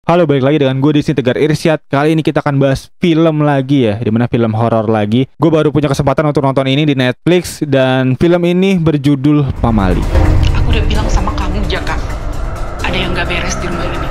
Halo, balik lagi dengan gue di sini Tegar Irsyad. Kali ini kita akan bahas film lagi ya, dimana film horor lagi. Gue baru punya kesempatan untuk nonton ini di Netflix dan film ini berjudul Pamali. Aku udah bilang sama kamu, Jaka, ada yang gak beres di rumah ini.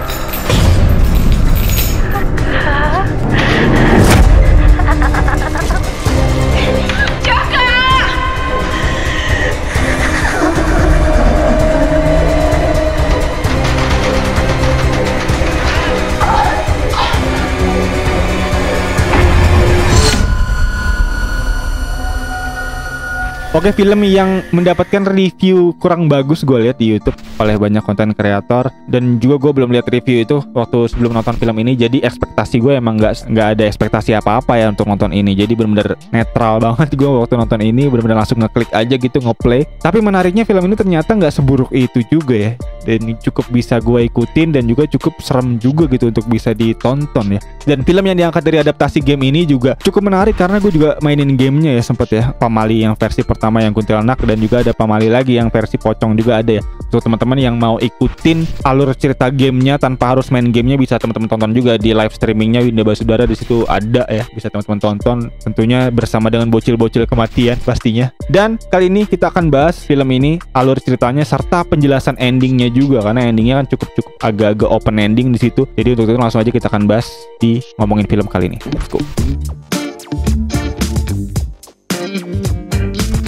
Oke, film yang mendapatkan review kurang bagus gue lihat di YouTube oleh banyak konten kreator, dan juga gue belum lihat review itu waktu sebelum nonton film ini. Jadi ekspektasi gue emang nggak ada ekspektasi apa-apa ya untuk nonton ini. Jadi benar-benar netral banget gue waktu nonton ini, benar-benar langsung ngeklik aja gitu, ngeplay. Tapi menariknya film ini ternyata nggak seburuk itu juga ya, dan cukup bisa gue ikutin dan juga cukup serem juga gitu untuk bisa ditonton ya. Dan film yang diangkat dari adaptasi game ini juga cukup menarik karena gue juga mainin gamenya ya, sempet ya, Pamali yang versi pertama yang kuntilanak, dan juga ada Pamali lagi yang versi pocong juga ada ya. Untuk teman-teman yang mau ikutin alur cerita gamenya tanpa harus main gamenya, bisa teman-teman tonton juga di live streamingnya Winda Basudara, di situ ada ya, bisa teman-teman tonton, tentunya bersama dengan bocil-bocil kematian pastinya. Dan kali ini kita akan bahas film ini, alur ceritanya serta penjelasan endingnya juga, karena endingnya kan cukup agak-agak open ending di situ. Jadi untuk itu langsung aja kita akan bahas di ngomongin film kali ini. Let's go.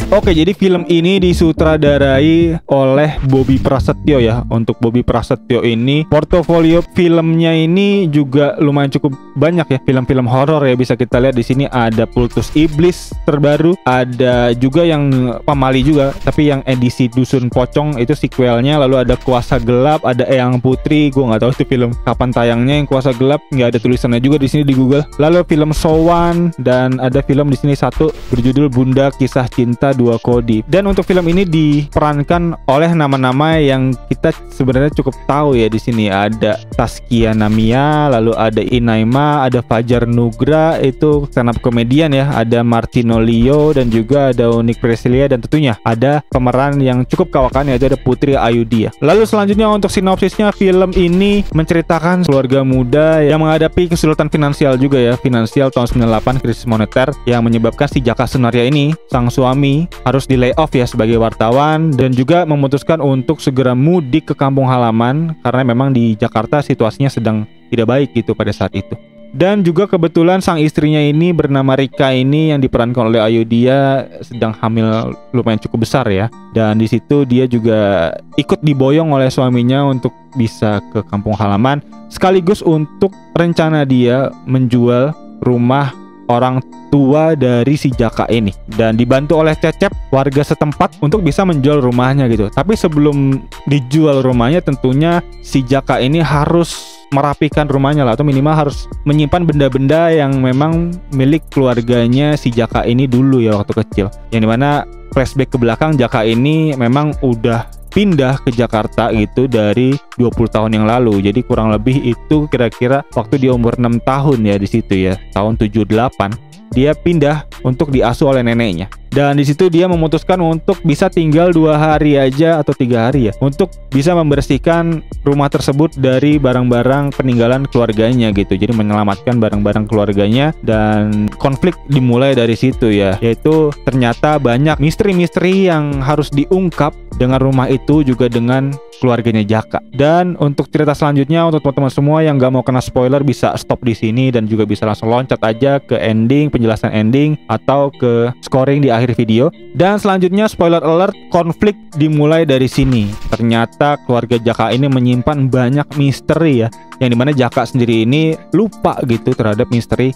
Oke, jadi film ini disutradarai oleh Bobby Prasetyo ya. Untuk Bobby Prasetyo ini, portofolio filmnya ini juga lumayan cukup banyak ya, film-film horor ya. Bisa kita lihat di sini ada Kultus Iblis terbaru, ada juga yang Pamali juga, tapi yang edisi Dusun Pocong itu sequelnya. Lalu ada Kuasa Gelap, ada Eyang Putri. Gue nggak tahu itu film kapan tayangnya yang Kuasa Gelap, nggak ada tulisannya juga di sini di Google. Lalu film Sowan, dan ada film di sini satu berjudul Bunda Kisah Cinta Dua Kodi. Dan untuk film ini diperankan oleh nama-nama yang kita sebenarnya cukup tahu ya. Di sini ada Taskia Namia, lalu ada Inaima, ada Fajar Nugra, itu stand up komedian ya, ada Martino Leo, dan juga ada Unik Priscilia, dan tentunya ada pemeran yang cukup kawakan yaitu ada Putri Ayudi ya. Lalu selanjutnya untuk sinopsisnya, film ini menceritakan keluarga muda yang menghadapi kesulitan finansial juga ya, finansial tahun 98, krisis moneter yang menyebabkan si Jaka Sunaria ini, sang suami, harus di layoff ya sebagai wartawan, dan juga memutuskan untuk segera mudik ke kampung halaman karena memang di Jakarta situasinya sedang tidak baik gitu pada saat itu. Dan juga kebetulan sang istrinya ini bernama Rika ini yang diperankan oleh Ayu, dia sedang hamil lumayan cukup besar ya. Dan di situ dia juga ikut diboyong oleh suaminya untuk bisa ke kampung halaman, sekaligus untuk rencana dia menjual rumah orang tua dari si Jaka ini, dan dibantu oleh Cecep, warga setempat, untuk bisa menjual rumahnya gitu. Tapi sebelum dijual rumahnya, tentunya si Jaka ini harus merapikan rumahnya lah, atau minimal harus menyimpan benda-benda yang memang milik keluarganya si Jaka ini dulu ya waktu kecil. Yang dimana flashback ke belakang, Jaka ini memang udah pindah ke Jakarta gitu dari 20 tahun yang lalu. Jadi kurang lebih itu kira-kira waktu dia umur 6 tahun ya, di situ ya, tahun 78 dia pindah untuk diasuh oleh neneknya. Dan di situ dia memutuskan untuk bisa tinggal 2 hari aja atau 3 hari ya, untuk bisa membersihkan rumah tersebut dari barang-barang peninggalan keluarganya gitu. Jadi menyelamatkan barang-barang keluarganya, dan konflik dimulai dari situ ya, yaitu ternyata banyak misteri-misteri yang harus diungkap dengan rumah itu, juga dengan keluarganya Jaka. Dan untuk cerita selanjutnya, untuk teman-teman semua yang gak mau kena spoiler, bisa stop di sini dan juga bisa langsung loncat aja ke ending, penjelasan ending, atau ke scoring di akhir video. Dan selanjutnya, spoiler alert, konflik dimulai dari sini. Ternyata keluarga Jaka ini menyimpan banyak misteri ya, yang dimana Jaka sendiri ini lupa gitu terhadap misteri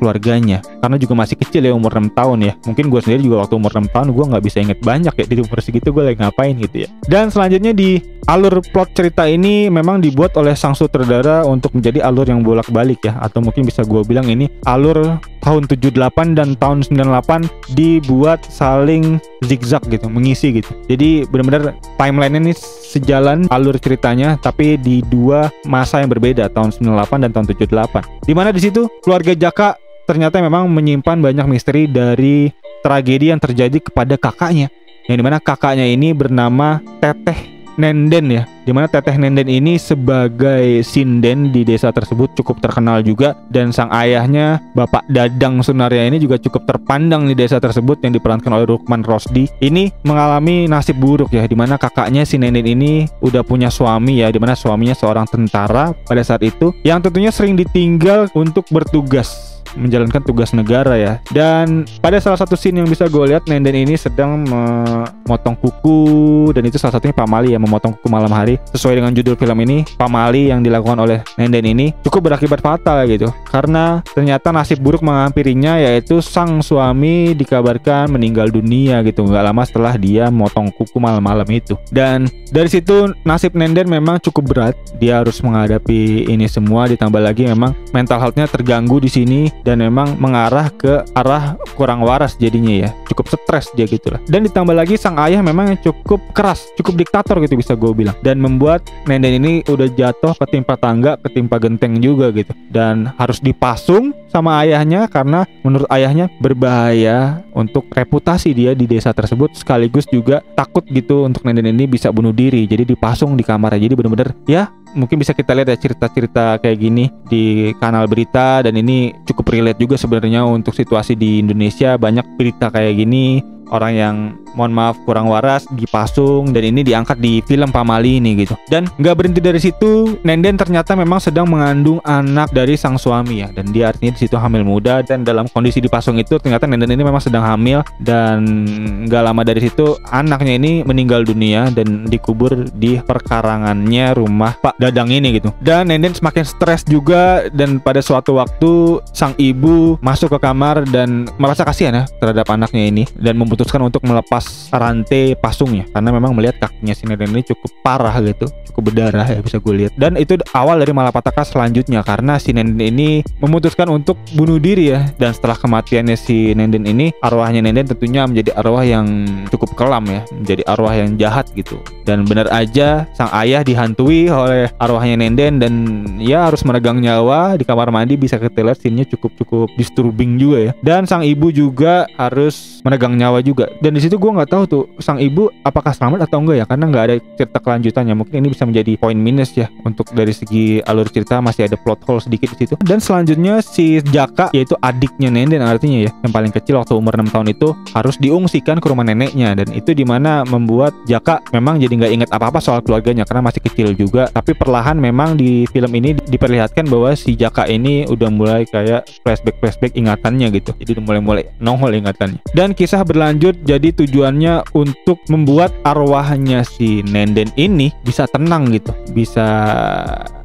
keluarganya, karena juga masih kecil ya, umur 6 tahun ya. Mungkin gue sendiri juga waktu umur 6 tahun gue nggak bisa inget banyak ya, di umur segitu gue lagi ngapain gitu ya. Dan selanjutnya di alur plot cerita ini memang dibuat oleh sang sutradara untuk menjadi alur yang bolak-balik ya, atau mungkin bisa gue bilang ini alur tahun 78 dan tahun 98 dibuat saling zigzag gitu, mengisi gitu. Jadi benar-benar timeline ini sejalan alur ceritanya, tapi di 2 masa yang berbeda, tahun 98 dan tahun 78. Dimana di situ keluarga Jaka ternyata memang menyimpan banyak misteri dari tragedi yang terjadi kepada kakaknya, yang dimana kakaknya ini bernama Teteh Nenden ya, dimana Teteh Nenden ini sebagai sinden di desa tersebut cukup terkenal juga, dan sang ayahnya Bapak Dadang Sunaria ini juga cukup terpandang di desa tersebut yang diperankan oleh Rukman Rosdi. Ini mengalami nasib buruk ya, dimana kakaknya si Nenden ini udah punya suami ya, dimana suaminya seorang tentara pada saat itu yang tentunya sering ditinggal untuk bertugas menjalankan tugas negara ya. Dan pada salah satu scene yang bisa gue lihat, Nenden ini sedang memotong kuku, dan itu salah satunya pamali ya, memotong kuku malam hari. Sesuai dengan judul film ini, pamali yang dilakukan oleh Nenden ini cukup berakibat fatal gitu, karena ternyata nasib buruk menghampirinya, yaitu sang suami dikabarkan meninggal dunia gitu nggak lama setelah dia memotong kuku malam-malam itu. Dan dari situ nasib Nenden memang cukup berat, dia harus menghadapi ini semua, ditambah lagi memang mental health-nya terganggu di sini, dan memang mengarah ke arah kurang waras jadinya ya, cukup stres dia gitu lah. Dan ditambah lagi sang ayah memang cukup keras, cukup diktator gitu bisa gue bilang, dan membuat Nenden ini udah jatuh ketimpa tangga, ketimpa genteng juga gitu, dan harus dipasung sama ayahnya karena menurut ayahnya berbahaya untuk reputasi dia di desa tersebut, sekaligus juga takut gitu untuk Nenden ini bisa bunuh diri, jadi dipasung di kamarnya. Jadi bener-bener ya, mungkin bisa kita lihat ya cerita-cerita kayak gini di kanal berita, dan ini cukup relate juga sebenarnya untuk situasi di Indonesia. Banyak berita kayak gini, orang yang mohon maaf kurang waras dipasung, dan ini diangkat di film Pamali ini gitu. Dan nggak berhenti dari situ, Nenden ternyata memang sedang mengandung anak dari sang suami ya, dan dia artinya di situ hamil muda, dan dalam kondisi dipasung itu ternyata Nenden ini memang sedang hamil, dan nggak lama dari situ anaknya ini meninggal dunia dan dikubur di perkarangannya rumah Pak Dadang ini gitu. Dan Nenden semakin stres juga, dan pada suatu waktu sang ibu masuk ke kamar dan merasa kasihan ya terhadap anaknya ini, dan memutuskan untuk melepas rantai pasungnya, karena memang melihat kakinya si Nenden ini cukup parah gitu, cukup berdarah ya bisa gue lihat. Dan itu awal dari malapetaka selanjutnya, karena si Nenden ini memutuskan untuk bunuh diri ya. Dan setelah kematiannya si Nenden ini, arwahnya Nenden tentunya menjadi arwah yang cukup kelam ya, menjadi arwah yang jahat gitu. Dan benar aja sang ayah dihantui oleh arwahnya Nenden, dan ya harus meregang nyawa di kamar mandi. Bisa kita lihat scene-nya cukup disturbing juga ya. Dan sang ibu juga harus meregang nyawa juga. Dan di situ gue nggak tahu tuh sang ibu apakah selamat atau enggak ya, karena nggak ada cerita kelanjutannya. Mungkin ini bisa menjadi poin minus ya untuk dari segi alur cerita, masih ada plot hole sedikit di situ. Dan selanjutnya si Jaka, yaitu adiknya Nenden artinya ya, yang paling kecil waktu umur 6 tahun itu harus diungsikan ke rumah neneknya, dan itu dimana membuat Jaka memang jadi nggak ingat apa-apa soal keluarganya karena masih kecil juga. Tapi perlahan memang di film ini diperlihatkan bahwa si Jaka ini udah mulai kayak flashback ingatannya gitu, jadi udah mulai nongol ingatannya. Dan kisah berlanjut, jadi tujuannya untuk membuat arwahnya si Nenden ini bisa tenang gitu, bisa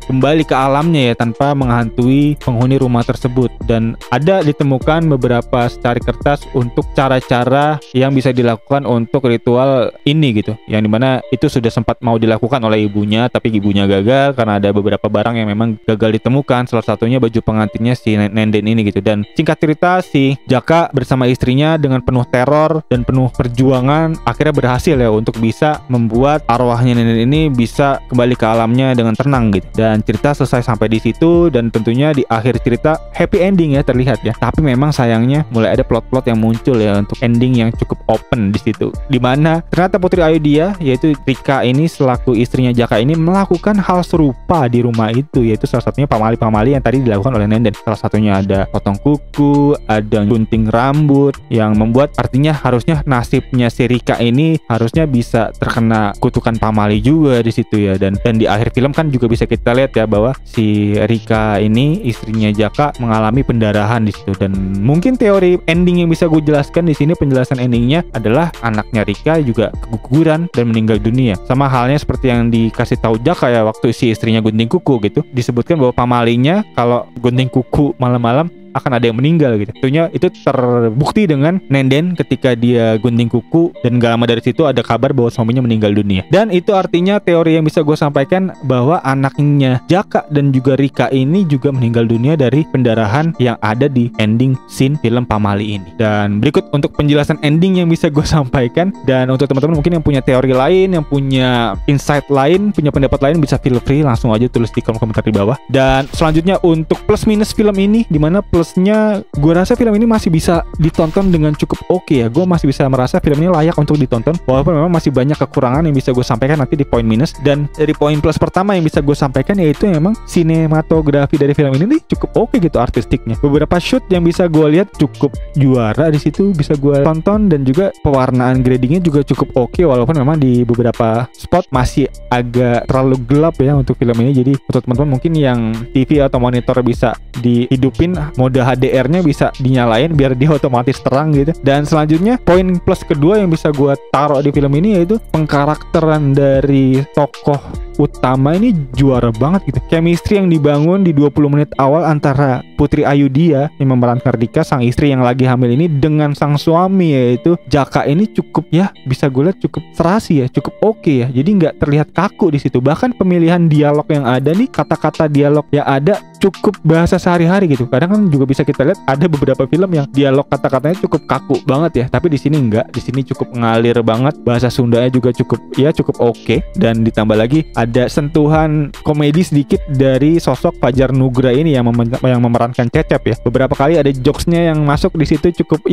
kembali ke alamnya ya, tanpa menghantui penghuni rumah tersebut. Dan ada ditemukan beberapa secari kertas untuk cara-cara yang bisa dilakukan untuk ritual ini gitu, yang dimana itu sudah sempat mau dilakukan oleh ibunya, tapi ibunya gagal karena ada beberapa barang yang memang gagal ditemukan, salah satunya baju pengantinnya si Nenden ini gitu. Dan singkat cerita, si Jaka bersama istrinya dengan penuh teror dan penuh perjuangan akhirnya berhasil ya untuk bisa membuat arwahnya Nenden ini bisa kembali ke alamnya dengan tenang gitu. Dan cerita selesai sampai di situ, dan tentunya di akhir cerita happy ending ya terlihat ya. Tapi memang sayangnya mulai ada plot-plot yang muncul ya untuk ending yang cukup open di situ, dimana ternyata Putri Ayudhya yaitu Rika ini selaku istrinya Jaka ini melakukan hal serupa di rumah itu, yaitu salah satunya pamali-pamali yang tadi dilakukan oleh Nenden. Salah satunya ada potong kuku, ada gunting rambut, yang membuat artinya harusnya nasibnya si Rika ini harusnya bisa terkena kutukan pamali juga di situ ya. Dan di akhir film kan juga bisa kita lihat ya bahwa si Rika ini istrinya Jaka mengalami pendarahan di situ. Dan mungkin teori ending yang bisa gue jelaskan di sini, penjelasan endingnya adalah anaknya Rika juga keguguran dan meninggal dunia. Sama halnya seperti yang dikasih tahu Jaka ya waktu si istrinya gunting kuku gitu, disebutkan bahwa pamalinya kalau gunting kuku malam-malam akan ada yang meninggal gitu. Tentunya itu terbukti dengan Nenden ketika dia gunting kuku, dan gak lama dari situ ada kabar bahwa suaminya meninggal dunia. Dan itu artinya teori yang bisa gue sampaikan bahwa anaknya Jaka dan juga Rika ini juga meninggal dunia dari pendarahan yang ada di ending scene film Pamali ini. Dan berikut untuk penjelasan ending yang bisa gue sampaikan. Dan untuk teman-teman mungkin yang punya teori lain, yang punya insight lain, punya pendapat lain, bisa feel free langsung aja tulis di kolom komentar di bawah. Dan selanjutnya untuk plus minus film ini, dimana plus plusnya gue rasa film ini masih bisa ditonton dengan cukup oke ya. Gue masih bisa merasa film ini layak untuk ditonton, walaupun memang masih banyak kekurangan yang bisa gue sampaikan nanti di poin minus. Dan dari poin plus pertama yang bisa gue sampaikan yaitu memang sinematografi dari film ini nih cukup oke gitu artistiknya. Beberapa shoot yang bisa gue lihat cukup juara di situ, bisa gue tonton, dan juga pewarnaan gradingnya juga cukup oke, walaupun memang di beberapa spot masih agak terlalu gelap ya untuk film ini. Jadi untuk teman-teman mungkin yang TV atau monitor bisa dihidupin, mode HDR-nya bisa dinyalain biar dia otomatis terang gitu. Dan selanjutnya poin plus kedua yang bisa gue taruh di film ini yaitu pengkarakteran dari tokoh utama ini juara banget gitu. Chemistry yang dibangun di 20 menit awal antara Putri Ayudhya yang memerankan Dika, sang istri yang lagi hamil ini, dengan sang suami yaitu Jaka ini cukup ya, bisa gue lihat cukup serasi ya, cukup oke ya. Jadi nggak terlihat kaku di situ. Bahkan pemilihan dialog yang ada nih, kata-kata dialog yang ada cukup bahasa sehari-hari gitu. Kadang kan juga bisa kita lihat ada beberapa film yang dialog kata-katanya cukup kaku banget ya, tapi di sini enggak. Di sini cukup ngalir banget. Bahasa Sundanya juga cukup oke. Dan ditambah lagi ada sentuhan komedi sedikit dari sosok Fajar Nugra ini yang memerankan Cecep ya. Beberapa kali ada jokesnya yang masuk di situ, cukup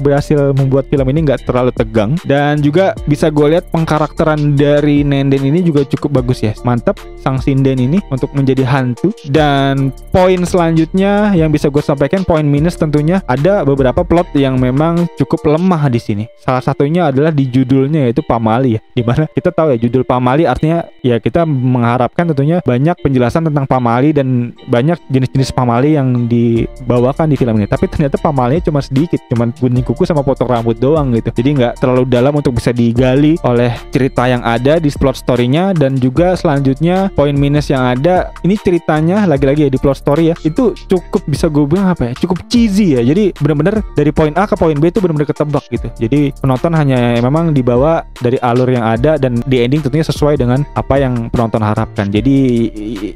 berhasil membuat film ini nggak terlalu tegang. Dan juga bisa gue lihat pengkarakteran dari Nenden ini juga cukup bagus ya. Mantap sang sinden ini untuk menjadi hantu. Dan poin selanjutnya yang bisa gue sampaikan, poin minus tentunya ada beberapa plot yang memang cukup lemah di sini. Salah satunya adalah di judulnya yaitu Pamali ya. Dimana kita tahu ya judul Pamali artinya ya kita mengharapkan tentunya banyak penjelasan tentang pamali dan banyak jenis-jenis pamali yang dibawakan di film ini. Tapi ternyata pamalinya cuma sedikit, cuma gunting kuku sama potong rambut doang gitu. Jadi nggak terlalu dalam untuk bisa digali oleh cerita yang ada di plot story-nya. Dan juga selanjutnya poin minus yang ada, ini ceritanya lagi-lagi ya di plot story ya, itu cukup bisa gue bilang apa ya, cukup cheesy ya. Jadi benar-benar dari poin A ke poin B itu benar-benar ketebak gitu. Jadi penonton hanya memang dibawa dari alur yang ada, dan di ending tentunya sesuai dengan apa yang penonton harapkan. Jadi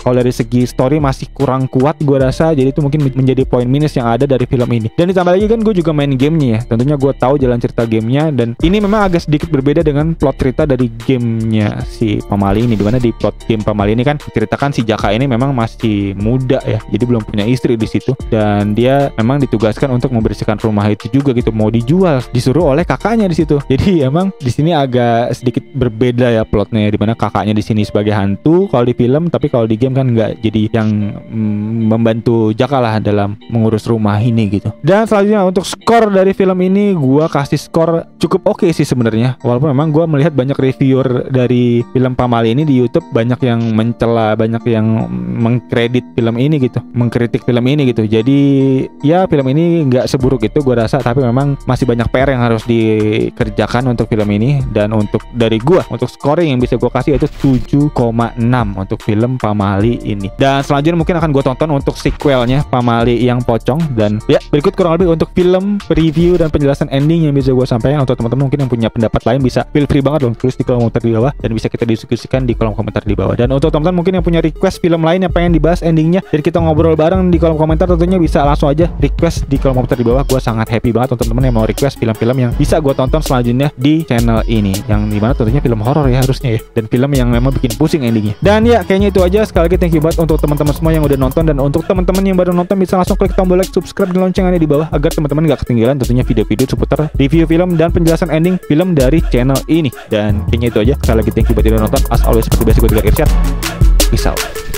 kalau dari segi story masih kurang kuat gue rasa. Jadi itu mungkin menjadi poin minus yang ada dari film ini. Dan ditambah lagi kan gue juga main gamenya ya, tentunya gue tahu jalan cerita gamenya, dan ini memang agak sedikit berbeda dengan plot cerita dari gamenya si Pamali ini. Dimana di plot game Pamali ini kan ceritakan si Jaka ini memang masih muda ya, jadi belum punya istri di situ, dan dia memang ditugaskan untuk membersihkan rumah itu juga gitu, mau dijual, disuruh oleh kakaknya di situ. Jadi emang di sini agak sedikit berbeda ya plotnya, dimana kakaknya di sini sebagai hantu kalau di film, tapi kalau di game kan nggak, jadi yang membantu Jaka lah dalam mengurus rumah ini gitu. Dan selanjutnya untuk skor dari film ini gua kasih skor cukup oke sih sebenarnya, walaupun memang gua melihat banyak reviewer dari film Pamali ini di YouTube banyak yang mencela, banyak yang mengkredit film ini gitu, mengkritik film ini gitu. Jadi ya film ini nggak seburuk itu gua rasa, tapi memang masih banyak PR yang harus dikerjakan untuk film ini. Dan untuk dari gua, untuk scoring yang bisa gua kasih itu 7,6 untuk film Pamali ini. Dan selanjutnya mungkin akan gue tonton untuk sequelnya Pamali yang Pocong. Dan ya berikut kurang lebih untuk film, review, dan penjelasan ending yang bisa gue sampaikan. Untuk teman-teman mungkin yang punya pendapat lain bisa feel free banget loh, tulis di kolom komentar di bawah, dan bisa kita diskusikan di kolom komentar di bawah. Dan untuk teman-teman mungkin yang punya request film lain yang pengen dibahas endingnya dan kita ngobrol bareng di kolom komentar, tentunya bisa langsung aja request di kolom komentar di bawah. Gue sangat happy banget untuk teman-teman yang mau request film-film yang bisa gue tonton selanjutnya di channel ini, yang dimana tentunya film horor ya harusnya ya, dan film yang memang bikin pusing endingnya. Dan ya kayaknya itu aja. Sekali lagi thank you banget untuk teman-teman semua yang udah nonton, dan untuk teman-teman yang baru nonton bisa langsung klik tombol like, subscribe, dan loncengnya di bawah agar teman-teman gak ketinggalan tentunya video-video seputar review film dan penjelasan ending film dari channel ini. Dan kayaknya itu aja. Sekali lagi thank you buat yang udah nonton. As always seperti biasa gue Irsyad. Peace out.